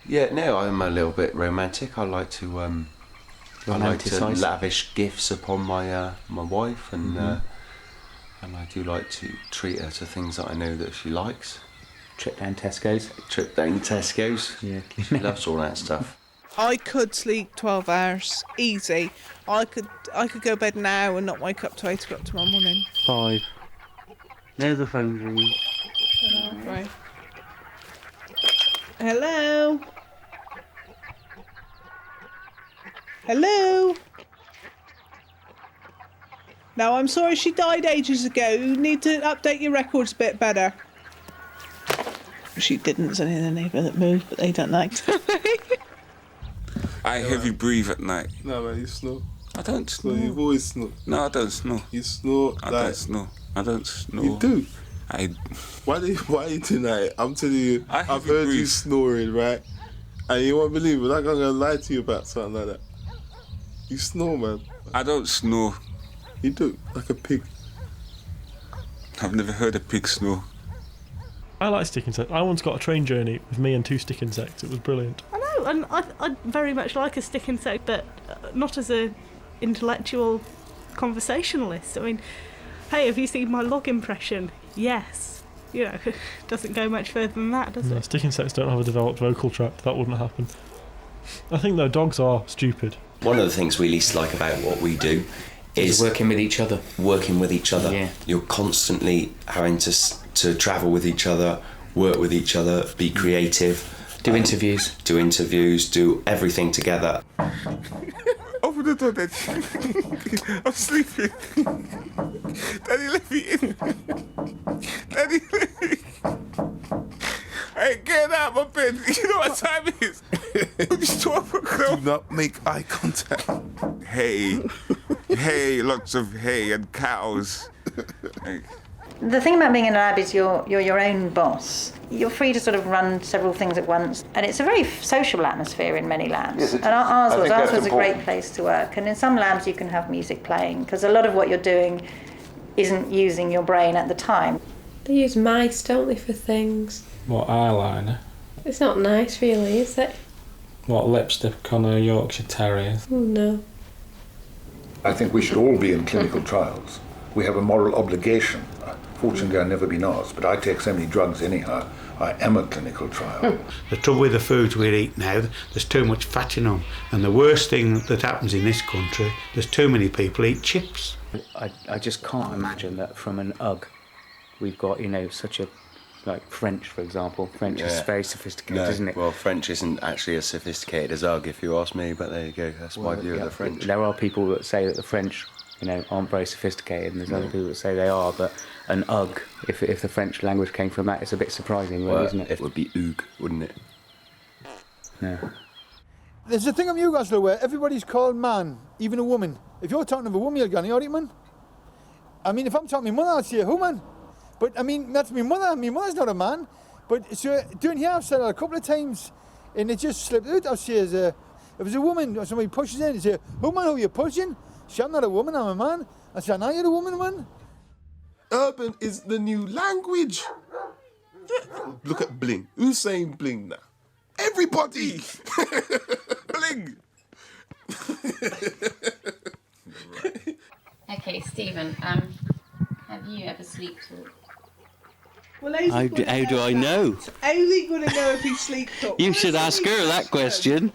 Yeah, no, I'm a little bit romantic. I like to lavish gifts upon my my wife, and I do like to treat her to things that I know that she likes. Trip down Tesco's. Yeah, she loves all that stuff. I could sleep 12 hours, easy. I could go to bed now and not wake up till 8 o'clock tomorrow morning. 5. There's the phone ringing. Right. Hello? Hello? No, I'm sorry, she died ages ago. You need to update your records a bit better. She didn't. There's only the neighbour that moved, but they don't like to. I heavy breathe at night. No, man, you snore. I don't snore. You've always snored. No, I don't snore. You snore. I don't snore. I don't snore. You do. Why are you doing that? I'm telling you, I've heard breathe. you snoring, right? And you won't believe it. I'm not gonna lie to you about something like that. You snore, man. I don't snore. You do, like a pig. I've never heard a pig snore. I like stick insects. I once got a train journey with me and 2 stick insects. It was brilliant. I know, and I very much like a stick insect, but not as a intellectual conversationalist. I mean, hey, have you seen my log impression? Yes. You know, doesn't go much further than that, does it? Stick insects don't have a developed vocal tract. That wouldn't happen. I think, though, dogs are stupid. One of the things we least like about what we do is working with each other. Yeah. You're constantly having to travel with each other, work with each other, be creative. Do interviews. Do everything together. Open the door, Daddy. I'm sleeping. Daddy, let me in. Daddy, let me in. Hey, get out of my bed. You know what time it is? It's 12 o'clock. Do not make eye contact. Hay, lots of hay and cows. Hey. The thing about being in a lab is you're your own boss. You're free to sort of run several things at once, and it's a very social atmosphere in many labs. Yes, and ours was a important. great place to work. And in some labs you can have music playing, because a lot of what you're doing isn't using your brain at the time. They use mice, don't they, for things? What, eyeliner? It's not nice, really, is it? What, lipstick on a Yorkshire Terrier? Oh, no. I think we should all be in clinical trials. We have a moral obligation. Fortunately, I've never been asked, but I take so many drugs anyhow. I am a clinical trial. The trouble with the foods we eat now, there's too much fat in them. And the worst thing that happens in this country, there's too many people eat chips. I just can't imagine that from an UG we've got, such a, like French, for example. French is very sophisticated, isn't it? Well, French isn't actually as sophisticated as UG, if you ask me, but there you go. That's my view of the French. There are people that say that the French, aren't very sophisticated, and there's other people that say they are, but an UG, if the French language came from that, it's a bit surprising, really, isn't it? It would be UG, wouldn't it? No. There's a thing of you guys where everybody's called man, even a woman. If you're talking to a woman, you're going, alright, man? I mean, if I'm talking to my mother, I'd say, who, man? But, I mean, that's my mother. My mother's not a man. But, so, doing here, I've said it a couple of times, and it just slipped out. I'll say, if it's a woman, or somebody pushes in, they say, who, man, who are you pushing? Say, I'm not a woman, I'm a man. I say, now you're a woman, man. Urban is the new language. Look at bling. Who's saying bling now? Everybody! Bling! Okay, Stephen, have you ever sleep talked? Well, How do I know? How's he going to know if he sleep talks? You should ask her that question.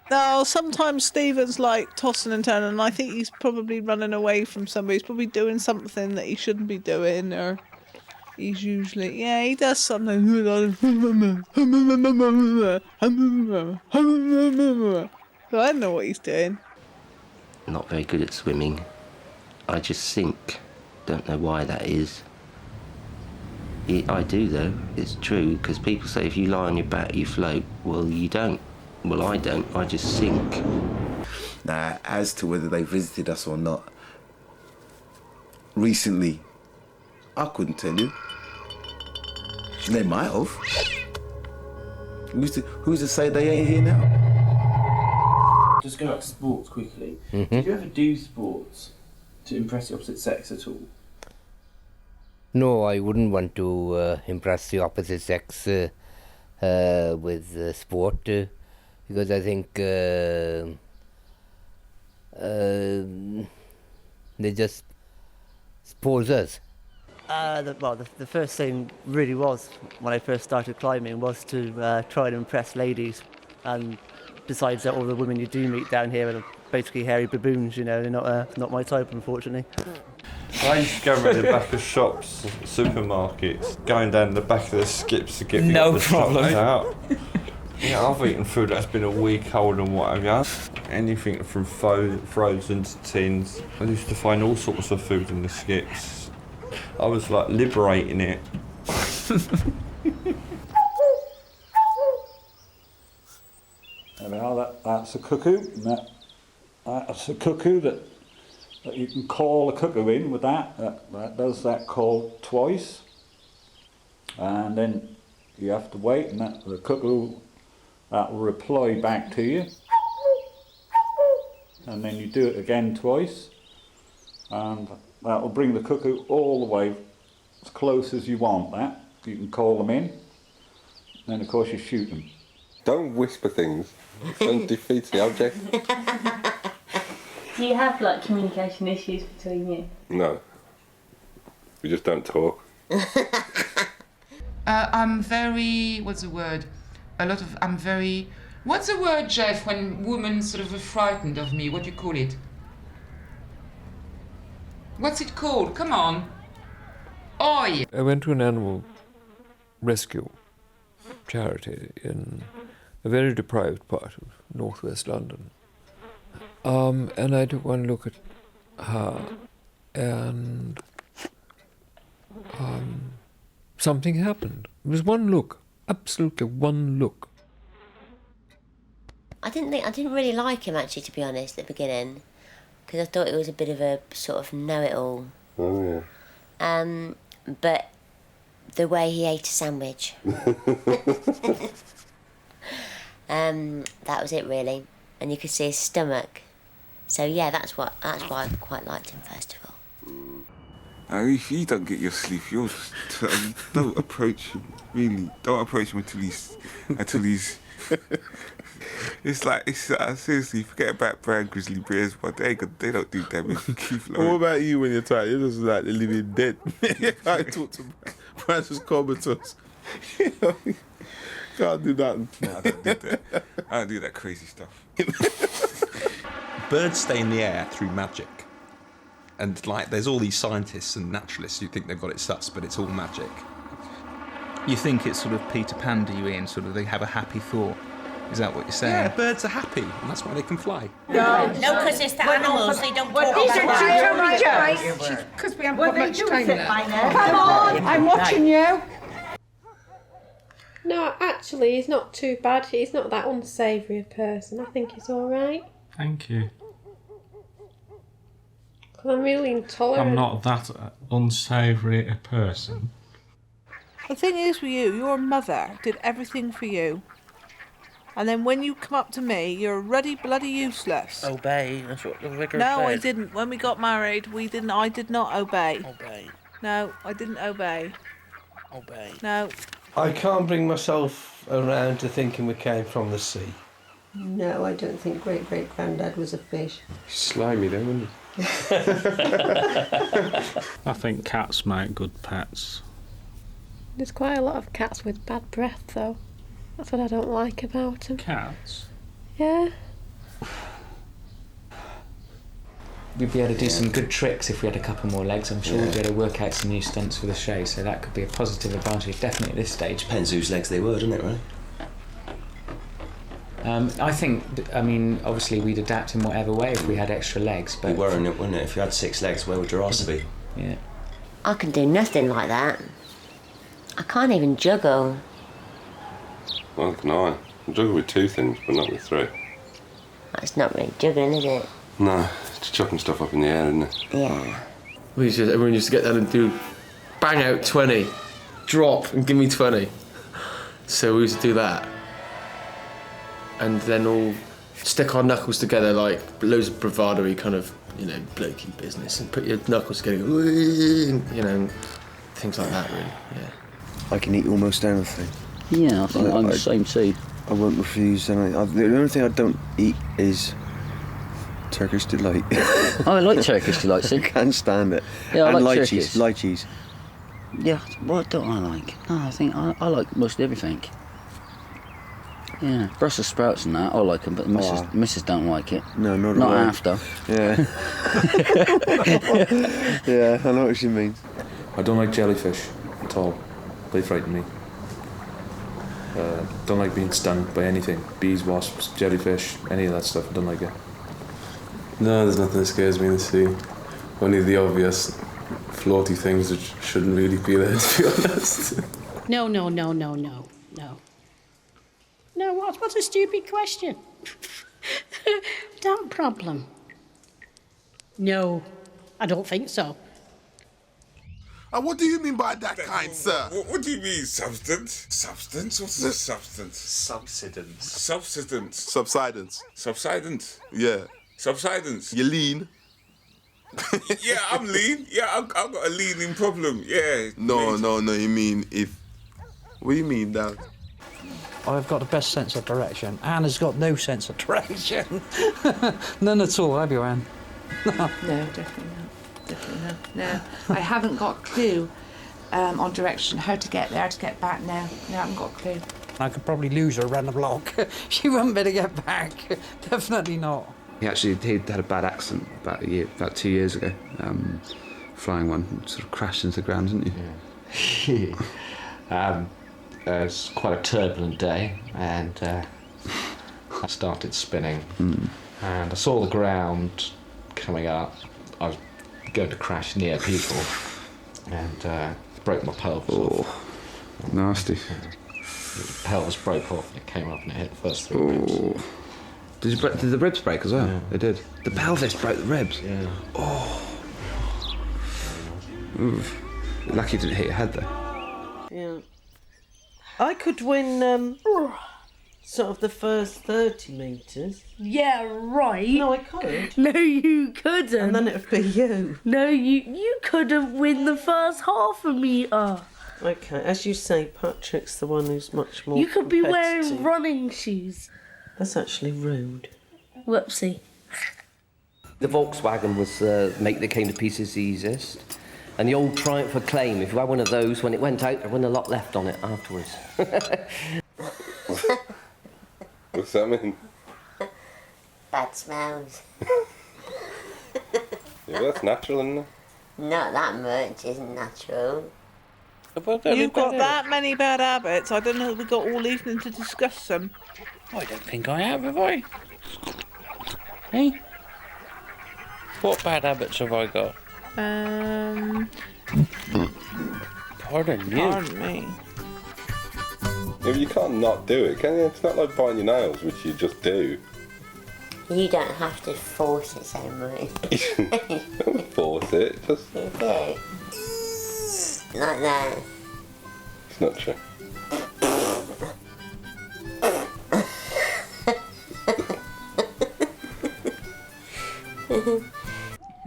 No, sometimes Stephen's like tossing and turning, and I think he's probably running away from somebody. He's probably doing something that he shouldn't be doing, or he's usually, he does something. So I don't know what he's doing. Not very good at swimming. I just sink. Don't know why that is. I do though, it's true, because people say if you lie on your back you float. Well, you don't. Well, I don't, I just sink. Now, as to whether they visited us or not, recently, I couldn't tell you. They might have. Who's to say they ain't here now? Just go back to sports quickly. Mm-hmm. Did you ever do sports to impress the opposite sex at all? No, I wouldn't want to impress the opposite sex. with sport, because I think they just spoils us. The first thing really was, when I first started climbing, was to try and impress ladies. And besides that, all the women you do meet down here are basically hairy baboons, you know, they're not my type, unfortunately. I used to go around the back of shops, supermarkets, going down the back of the skips to get No the problem. shops out. Yeah, I've eaten food that's been a week old and whatever. Anything from frozen to tins. I used to find all sorts of food in the skips. I was like liberating it. Now that's a cuckoo. That's a cuckoo that you can call a cuckoo in with that. That does that call twice, and then you have to wait, and the cuckoo that will reply back to you, and then you do it again twice, and that will bring the cuckoo all the way as close as you want. That you can call them in, and then of course you shoot them. Don't whisper things. Don't defeat the object. Do you have like communication issues between you? No. We just don't talk. I'm very, what's the word? What's the word, Jeff, when women sort of are frightened of me? What do you call it? What's it called? Come on. Oi! I went to an animal rescue charity in a very deprived part of northwest London. And I took one look at her, and something happened. It was one look, absolutely one look. I didn't really like him actually, to be honest, at the beginning, because I thought it was a bit of a sort of know-it-all. Oh yeah. But the way he ate a sandwich, that was it really, and you could see his stomach. So yeah, that's why I quite liked him first of all. If you don't get your sleep, don't approach him. Really, don't approach him until he's. It's like seriously, forget about brown grizzly bears, but they don't do damage. What about you when you're tired? You're just like the living dead. You can't talk to Francis comatose. Can't do nothing. No, I don't do that. I don't do that crazy stuff. Birds stay in the air through magic. And like, there's all these scientists and naturalists who think they've got it sus, but it's all magic. You think it's sort of Peter Pan, do you, Ian? Sort of they have a happy thought. Is that what you're saying? Yeah, birds are happy, and that's why they can fly. No, because it's the animals, they don't talk These about are that. two totally jokes. Because we haven't got much time left. Come on, I'm watching you. No, actually, he's not too bad. He's not that unsavoury a person. I think he's all right. Thank you. I'm really intolerant. I'm not that unsavoury a person. The thing is with you, your mother did everything for you. And then when you come up to me, you're ruddy bloody useless. Obey, that's what the vicar No, said. I didn't. When we got married, I did not obey. Obey. No, I didn't obey. Obey. No. I can't bring myself around to thinking we came from the sea. No, I don't think great-great-granddad was a fish. Slimy though, wasn't he? I think cats make good pets. There's quite a lot of cats with bad breath, though. That's what I don't like about them. Cats? Yeah. We'd be able to do some good tricks if we had a couple more legs. I'm sure we'd be able to work out some new stunts for the show, so that could be a positive advantage, definitely at this stage. Depends whose legs they were, doesn't it, really? I think, obviously we'd adapt in whatever way if we had extra legs, but... We were, wouldn't it? If you had 6 legs, where would your arse be? Yeah. I can do nothing like that. I can't even juggle. Well, can I? I juggle with 2 things, but not with 3. That's not really juggling, is it? No, it's chucking stuff up in the air, isn't it? Yeah. Everyone used to get down and do bang out 20, drop and give me 20. So we used to do that. And then all stick our knuckles together like loads of bravado-y kind of, blokey business, and put your knuckles together, things like that, really, yeah. I can eat almost anything. Yeah, I think I'm the same too. I won't refuse, and the only thing I don't eat is Turkish delight. I like Turkish delight, see? I can't stand it. Yeah, I and like lychees. Turkish. Lychees. Yeah, what don't I like? No, I think I like most everything. Yeah, Brussels sprouts and that, I like them, but the missus don't like it. No, not Not at all. after. Yeah. Yeah, I know what she means. I don't like jellyfish at all. They frighten me. Don't like being stung by anything. Bees, wasps, jellyfish, any of that stuff. I don't like it. No, there's nothing that scares me in the sea. Only the obvious floaty things which shouldn't really be there, to be honest. No. No, what's a stupid question? Damn problem. No, I don't think so. What do you mean by that, kind sir? What do you mean, substance? Substance? What's a substance? Subsidence. Subsidence. Subsidence. Subsidence. Yeah. Subsidence. You're lean. Yeah, I'm lean. Yeah, I've got a leaning problem. Yeah. No, you mean if... What do you mean, Dad? I've got the best sense of direction. Anna's got no sense of direction. None at all, have you, Anne? No, definitely not. Definitely not. No, I haven't got a clue on direction, how to get there, how to get back now. No, I haven't got a clue. I could probably lose her around the block. She wouldn't be able to get back. Definitely not. He had a bad accident about 2 years ago. Flying one, sort of crashed into the ground, didn't you? Yeah. It was quite a turbulent day, and I started spinning, and I saw the ground coming up. I was going to crash near people, and broke my pelvis off. Nasty. The pelvis broke off, and it came up and it hit the first 3 ribs. Did the ribs break as well? Yeah. They did. The pelvis broke the ribs? Yeah. Oh. Oof. Lucky you didn't hit your head though. Yeah. I could win sort of the first 30 metres. Yeah, right. No, I could. No, you couldn't. And then it would be you. No, you couldn't win the first half a metre. Okay, as you say, Patrick's the one who's much more You could be wearing competitive. running shoes. That's actually rude. Whoopsie. The Volkswagen was make the came to pieces the easiest. And the old Triumph Acclaim, if you had one of those, when it went out, there wasn't a lot left on it afterwards. What's that mean? Bad smells. Yeah, that's natural, isn't it? Not that much isn't natural. You've got that many bad habits. I don't know if we've got all evening to discuss them. I don't think I have I? Hey? What bad habits have I got? Pardon you. Pardon me. Yeah, but you can't not do it, can you? It's not like biting your nails, which you just do. You don't have to force it so much. Don't force it, just... You do. Like that. It's not true.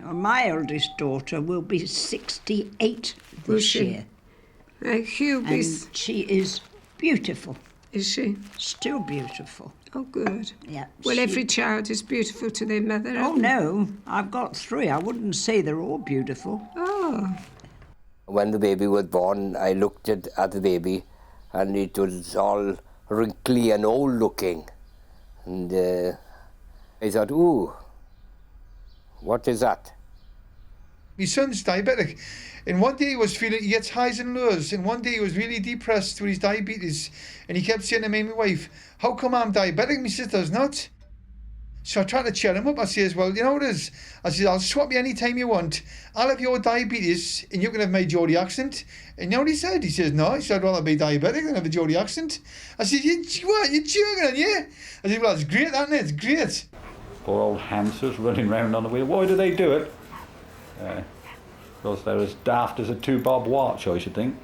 My eldest daughter will be 68 Will this she? year. He'll be... And she is beautiful. Is she? Still beautiful. Oh, good. Yeah. Well, she- every child is beautiful to their mother. Oh, no. I've got 3. I wouldn't say they're all beautiful. Oh. When the baby was born, I looked at the baby, and it was all wrinkly and old looking. And I thought, ooh, what is that? My son's diabetic. And one day he gets highs and lows. And one day he was really depressed with his diabetes. And he kept saying to me and my wife, how come I'm diabetic? My sister's not. So I tried to cheer him up. I says, well, you know what it is? I says, I'll swap you any time you want. I'll have your diabetes and you can have my Geordie accent. And you know what he said? He says, no. He said, I'd rather be diabetic than have a Geordie accent. I said, you're joking on you? I said, well, it's great, isn't it? It's great. Poor old hamsters running round on the wheel. Why do they do it? Because they're as daft as a 2-bob watch, I should think.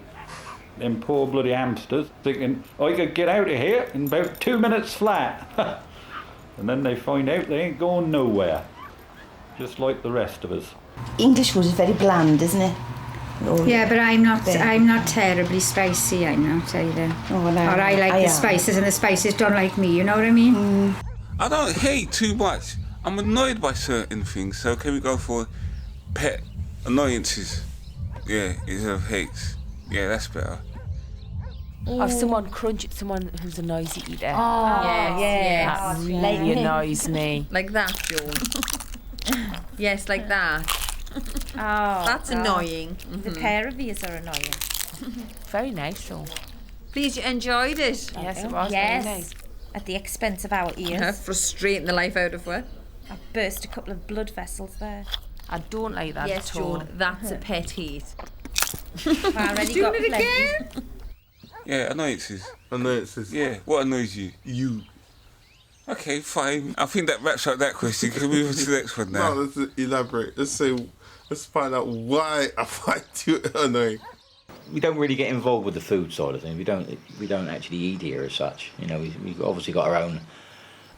Them poor bloody hamsters thinking, I could get out of here in about 2 minutes flat. And then they find out they ain't going nowhere. Just like the rest of us. English food is very bland, isn't it? Yeah, but I'm not terribly spicy, I'm not either. Oh, no, or I like the am. spices and the spices don't like me, you know what I mean? I don't hate too much. I'm annoyed by certain things, so can we go for pet annoyances? Yeah, instead of hates. Yeah, that's better. Of someone someone who's a noisy eater. yes. That really Like me. annoys me. Like that, Joan. Yes, like that. Oh, That's annoying. The pair of yous are annoying. Very nice, though. Please, you enjoyed it. Yes, it was Yes. very nice. At the expense of our ears. Frustrating the life out of her. I burst a couple of blood vessels there. I don't like that Yes, at all. Joan, that's a pet hate. I've already Doing got it plenty. again? Yeah, annoyances. Annoyances. Yeah, what annoys you? You. Okay, fine. I think that wraps up that question. Can we move on to the next one now? No, let's elaborate. Let's find out why I find you annoying. We don't really get involved with the food side of things. We don't actually eat here as such. You know, we've obviously got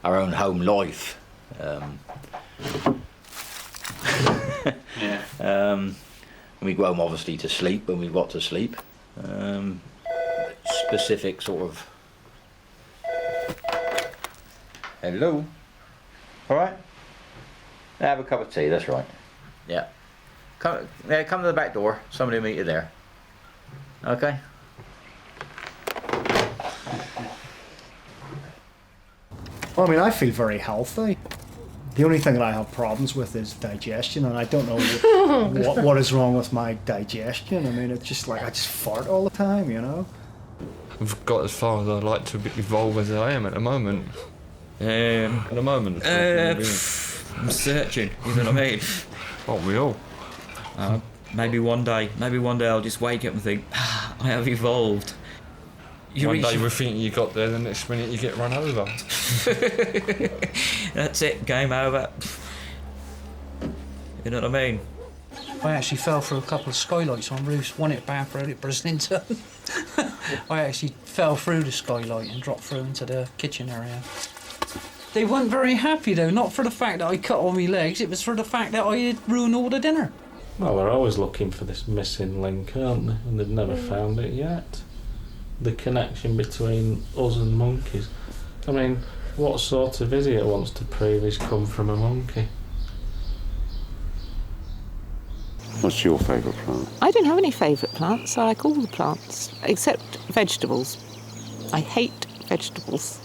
our own home life. And we go home obviously to sleep when we've got to sleep. Specific sort of. Hello. All right. Have a cup of tea. That's right. Yeah. Come to the back door. Somebody will meet you there. Okay. Well, I mean, I feel very healthy. The only thing that I have problems with is digestion, and I don't know what is wrong with my digestion. I mean, it's just like I just fart all the time, you know. I've got as far as I like to evolve as I am at the moment. At the moment. I'm searching, you know what I mean? Aren't we all? Maybe one day I'll just wake up and think, I have evolved. One day we think you got there, the next minute you get run over. That's it, game over. You know what I mean? I actually fell through a couple of skylights on roofs, one at Bath Road at Brislington. I actually fell through the skylight and dropped through into the kitchen area. They weren't very happy though, not for the fact that I cut all my legs, it was for the fact that I had ruined all the dinner. Well, they're always looking for this missing link, aren't they? And they've never found it yet. The connection between us and monkeys. I mean, what sort of idiot wants to prove he's come from a monkey? What's your favourite plant? I don't have any favourite plants. I like all the plants, except vegetables. I hate vegetables.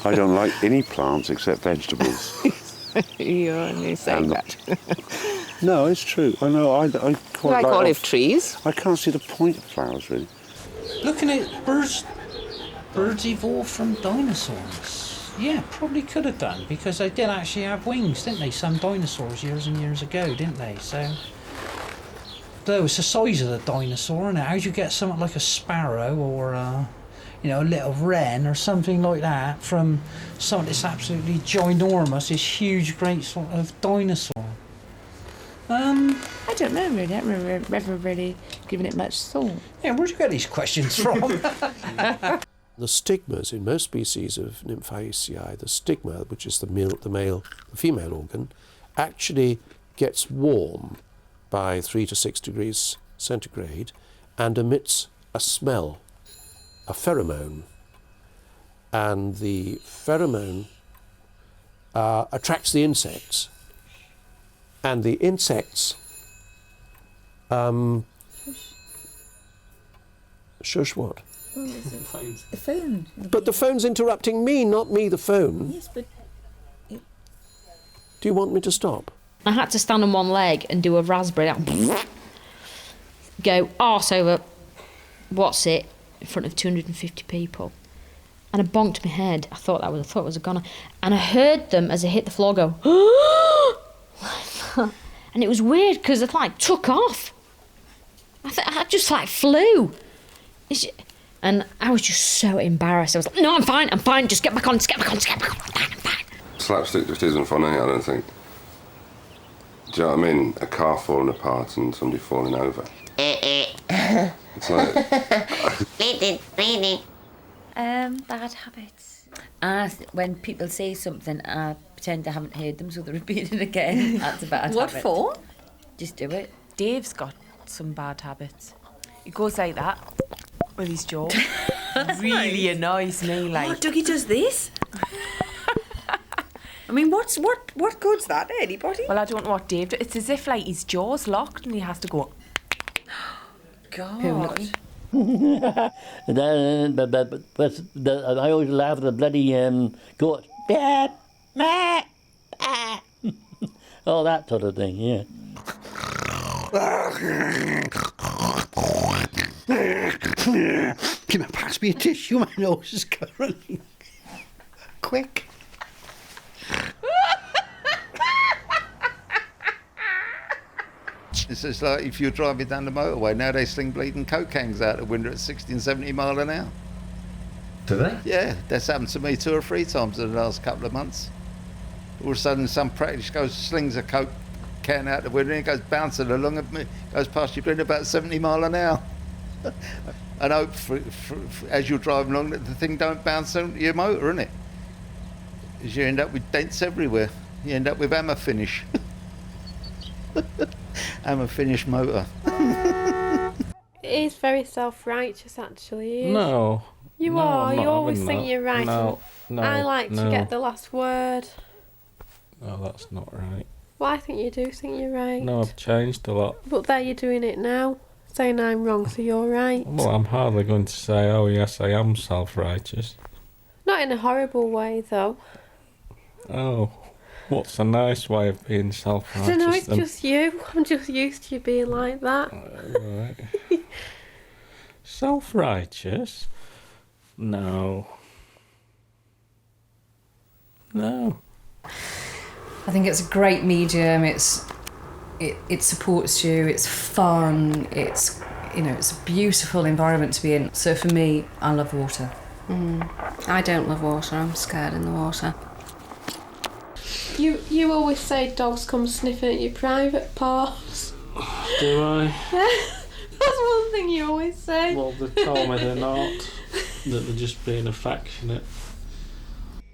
I don't like any plants except vegetables. You only say that. No, it's true. I know. I quite like olive trees. I can't see the point of flowers, really. Looking at birds evolved from dinosaurs. Yeah, probably could have done, because they did actually have wings, didn't they? Some dinosaurs years and years ago, didn't they? So it's the size of the dinosaur, and how do you get something like a sparrow or a little wren or something like that from something that's absolutely ginormous, this huge, great sort of dinosaur? I don't know really. I've never really given it much thought. Yeah, where'd you get these questions from? The stigmas in most species of Nymphaceae, the stigma, which is the female organ, actually gets warm by 3 to 6 degrees centigrade and emits a smell, a pheromone. And the pheromone attracts the insects. And the insects shush what? The phone. But the phone's interrupting me, not me the phone. Yes, but... Do you want me to stop? I had to stand on one leg and do a raspberry. Go arse over what's it in front of 250 people. And I bonked my head. I thought it was a goner. And I heard them as I hit the floor go, and it was weird because it took off. I just flew. And I was just so embarrassed. I was like, no, I'm fine, just get back on, I'm fine. Slapstick just isn't funny, I don't think. Do you know what I mean? A car falling apart and somebody falling over. It's like... Bleeding. Bad habits. When people say something, I pretend I haven't heard them, so they repeat it again. That's a bad habit. What for? Just do it. Dave's got got some bad habits. He goes like that with his jaw. Really annoys me. Like, Oh, Dougie does this? I mean, what good's that, anybody? well, I don't know what Dave does. It's as if like his jaw's locked and he has to go. God. But I always laugh at the bloody goat. Dad, ma, ah. Oh, that sort of thing, yeah. Can I pass me a tissue? My nose is curling. Quick. It's just like if you're driving down the motorway, now they sling bleeding coke cans out the window at 60 and 70 mile an hour. Do they? Yeah, that's happened to me 2 or 3 times in the last couple of months. All of a sudden, some practice slings a coke can out the window and it goes bouncing along at me, goes past your window about 70 mile an hour. And hope as you're driving along that the thing don't bounce on your motor, innit? Because you end up with dents everywhere. You end up with hammer finish. Hammer finish motor. It is very self-righteous, actually. No. You No, are. I'm You not always having think that. you're right. No, no, I like to no. get the last word. No, that's not right. Well, I think you do think you're right. No, I've changed a lot. But there you're doing it now, saying I'm wrong, so you're right. Well, I'm hardly going to say, oh yes, I am self-righteous. Not in a horrible way, though. Oh, what's a nice way of being I self-righteous don't know, it's then? just you. I'm just used to you being like that. Right. Self-righteous? No. No. I think it's a great medium. It supports you. It's fun. It's it's a beautiful environment to be in. So for me, I love water. I don't love water. I'm scared in the water. You always say dogs come sniffing at your private parts. Do I? That's one thing you always say. Well, they told me they're not. That they're just being affectionate.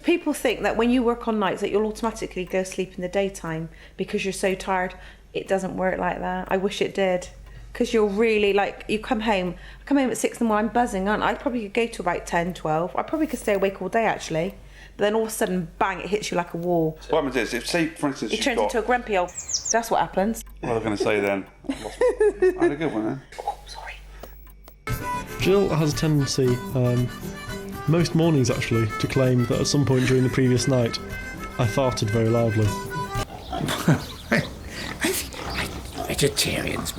People think that when you work on nights that you'll automatically go sleep in the daytime because you're so tired. It doesn't work like that. I wish it did. Because you're really like, you come home at 6 in the morning, I'm buzzing, aren't I? I probably could go to about 10, 12. I probably could stay awake all day actually. But then all of a sudden, bang, it hits you like a wall. What happens is, if say, for instance, It turns into a grumpy old. That's what happens. What was I going to say then? I had a good one then. Jill has a tendency, most mornings actually, to claim that at some point during the previous night, I farted very loudly. Vegetarians,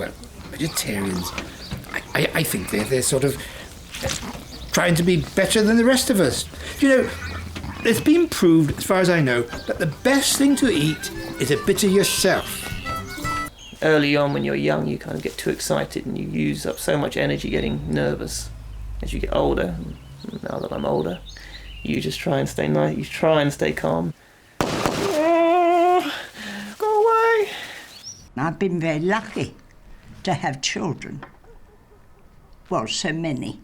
I think they're sort of trying to be better than the rest of us. It's been proved, as far as I know, that the best thing to eat is a bit of yourself. Early on, when you're young, you kind of get too excited and you use up so much energy getting nervous. As you get older, now that I'm older, you just try and stay nice. You try and stay calm. Go away. I've been very lucky to have children. Well, so many.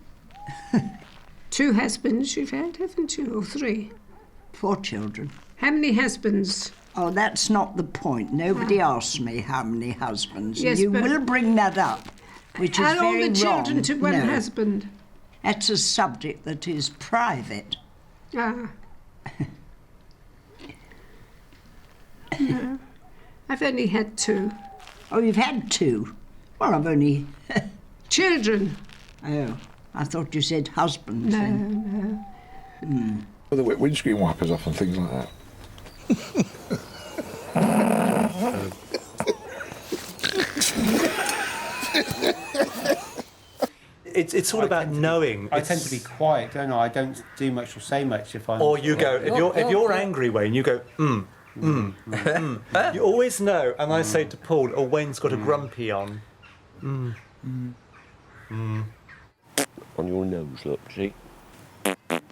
2 husbands you've had, haven't you? Or 3? 4 children. How many husbands? Oh, that's not the point. Nobody asked me how many husbands. Yes, you but- will bring that up, which is Are all very the children wrong. to one No. husband? That's a subject that is private. Ah. No. I've only had 2. Oh, you've had 2? Well, I've only... Children? Oh, I thought you said husbands. then. No. Well, they whip windscreen wipers off and things like that. It's all about knowing. I tend to be quiet, don't I? I don't do much or say much if I'm. Or you go, if you're angry, Wayne, you go, You always know, and I say to Paul, oh, Wayne's got a grumpy on. On your nose, look, see?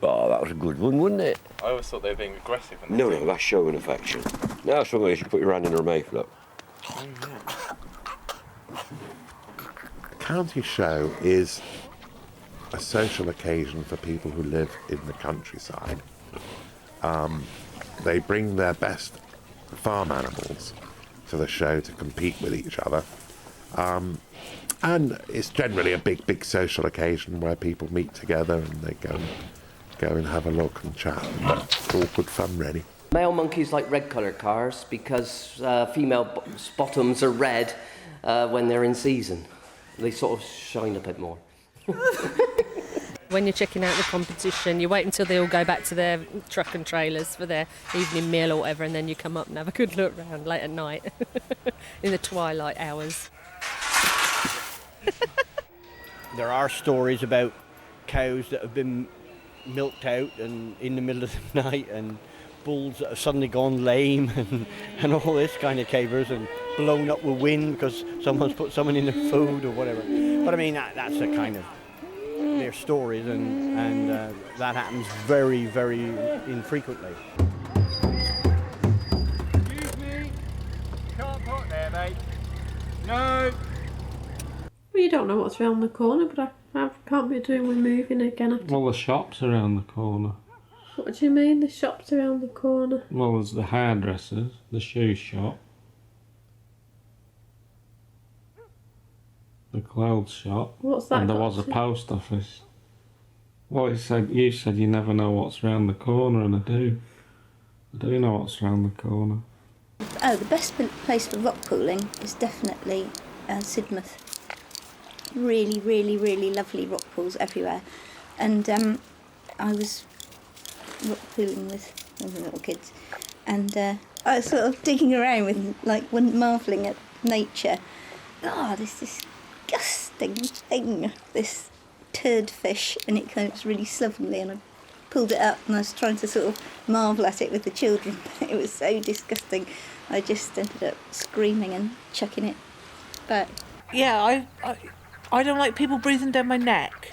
Oh, that was a good one, wasn't it? I always thought they were being aggressive. No, that's showing affection. Now, something you should put your hand in her mouth, look. County Show is a social occasion for people who live in the countryside. They bring their best farm animals to the show to compete with each other. And it's generally a big social occasion where people meet together and they go and have a look and chat. And it's all good fun, really. Male monkeys like red-coloured cars because female bottoms are red when they're in season. They sort of shine a bit more. When you're checking out the competition, you wait until they all go back to their truck and trailers for their evening meal or whatever, and then you come up and have a good look round late at night in the twilight hours. There are stories about cows that have been milked out and in the middle of the night, and bulls that have suddenly gone lame, and all this kind of capers, and blown up with wind because someone's put someone in their food or whatever. But I mean, that's a kind of their stories, and that happens very, very infrequently. Excuse me, can't park there, mate. No. Well, you don't know what's around the corner, but I can't be doing with moving again. Well, the shop's around the corner. What do you mean, the shop's around the corner? Well, there's the hairdressers, the shoe shop, the clothes shop, What's that and there got was a to- post office. Well, you said you never know what's round the corner, and I do. I do know what's round the corner. Oh, the best place for rock pooling is definitely Sidmouth. Really, really, really lovely rock pools everywhere. And I was rock pooling with all the little kids, and I was sort of digging around with, like, marvelling at nature. Oh, this disgusting thing, this turd fish, and it was really slovenly, and I pulled it up and I was trying to sort of marvel at it with the children, but it was so disgusting. I just ended up screaming and chucking it back. Yeah, I don't like people breathing down my neck.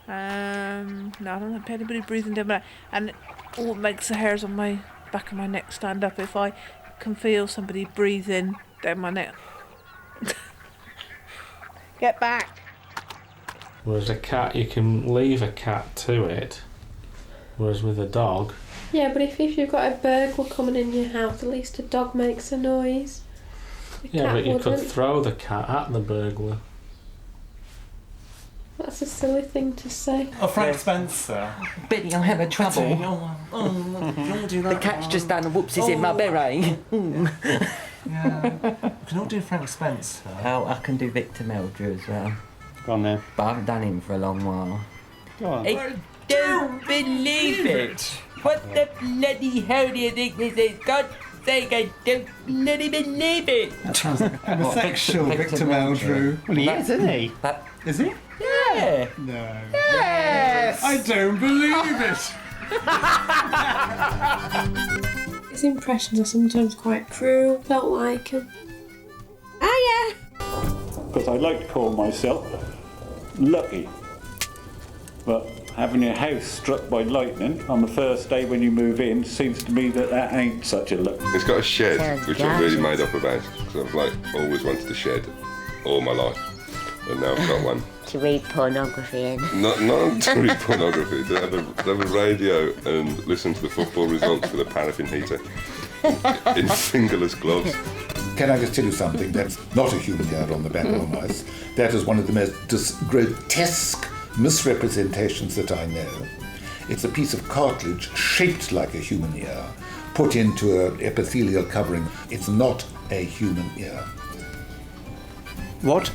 No, I don't like anybody breathing down my neck. And all it makes the hairs on my back of my neck stand up if I can feel somebody breathing down my neck. Get back. Whereas a cat, you can leave a cat to it. Whereas with a dog, Yeah, but if you've got a burglar coming in your house, at least a dog makes a noise. A yeah, cat but you could wouldn't. throw the cat at the burglar. That's a silly thing to say. Oh, Frank Spencer. Betty, I'm having trouble. The cat's just done a whoopsies in my beret. Yeah. You can all do Frank Spencer. Oh, I can do Victor Meldrew as well. Go on then. But I haven't done him for a long while. Go on. I don't believe it. What the bloody hell do you think this is? God's sake, I don't bloody believe it. That sounds like a homosexual Victor Meldrew. Well, he is, isn't he? Is he? Yeah. No. Yes. I don't believe it. His impressions are sometimes quite cruel. Don't like him. Ah, because I like to call myself lucky. But having your house struck by lightning on the first day when you move in seems to me that ain't such a luck. It's got a shed, which I'm really made up about, because I've always wanted a shed all my life, and now I've got one. To read pornography in. Not to read pornography, to have a radio and listen to the football results with a paraffin heater in fingerless gloves. Can I just tell you something? That's not a human ear on the back of a mouse. That is one of the most grotesque misrepresentations that I know. It's a piece of cartilage shaped like a human ear, put into an epithelial covering. It's not a human ear. What?